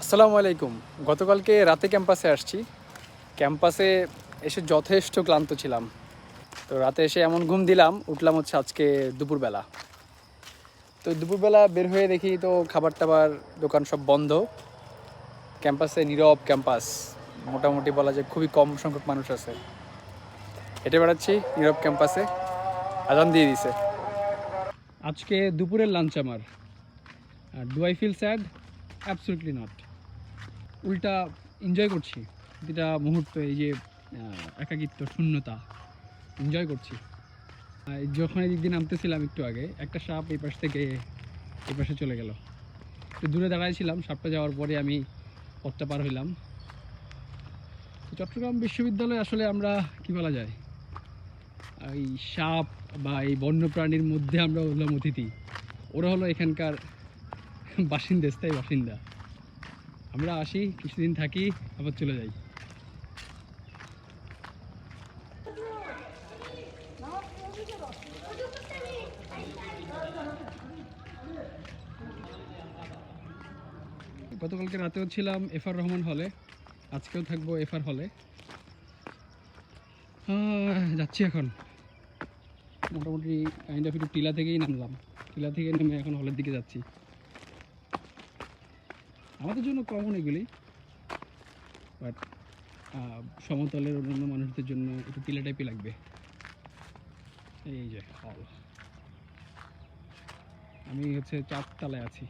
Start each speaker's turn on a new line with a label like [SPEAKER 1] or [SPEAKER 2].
[SPEAKER 1] আসসালামু আলাইকুম। গতকালকে রাতে ক্যাম্পাসে আসছি। ক্যাম্পাসে এসে যথেষ্ট ক্লান্ত ছিলাম। তো রাতে এসে এমন ঘুম দিলাম, উঠলাম হচ্ছে আজকে দুপুরবেলা। তো দুপুরবেলা বের হয়ে দেখি তো খাবার-টাবার দোকান সব বন্ধ। ক্যাম্পাসে নীরব ক্যাম্পাস। মোটামুটি বলা যায় খুবই কম সংখ্যক মানুষ আছে। হেঁটে বেড়াচ্ছি নীরব ক্যাম্পাসে। আজান দিয়ে দিছে। আজকে দুপুরের লাঞ্চ আমার। Do I feel sad? Absolutely not. উল্টা এনজয় করছি প্রতিটা মুহূর্ত। এই যে একাকিত্ব, শূন্যতা এনজয় করছি। যখন এদিক দিয়ে নামতেছিলাম একটু আগে, একটা সাপ এই পাশ থেকে এই পাশে চলে গেল। তো দূরে দাঁড়াইছিলাম, সাপটা যাওয়ার পরে আমি পথটা পার হইলাম। তো চট্টগ্রাম বিশ্ববিদ্যালয়ে আসলে আমরা কি বলা যায়, এই সাপ বা এই বন্যপ্রাণীর মধ্যে আমরা হলাম অতিথি, ওরা হলো এখানকার বাসিন্দা, স্থায়ী বাসিন্দা। আমরা আসি, কিছুদিন থাকি, আবার চলে যাই। গতকালকে রাতেও ছিলাম এফআর রহমান হলে, আজকেও থাকবো এফআর হলে। যাচ্ছি এখন, মোটামুটি কাইন্ড অফ একটু টিলা থেকেই নামলাম। টিলা থেকে নেমে এখন হলের দিকে যাচ্ছি। আমাদের জন্য কমন এগুলি, বাট সমতলের অন্যান্য মানুষদের জন্য একটু টিলা টাইপই লাগবে। এই যে হল, আমি হচ্ছে 4 তলায় আছি।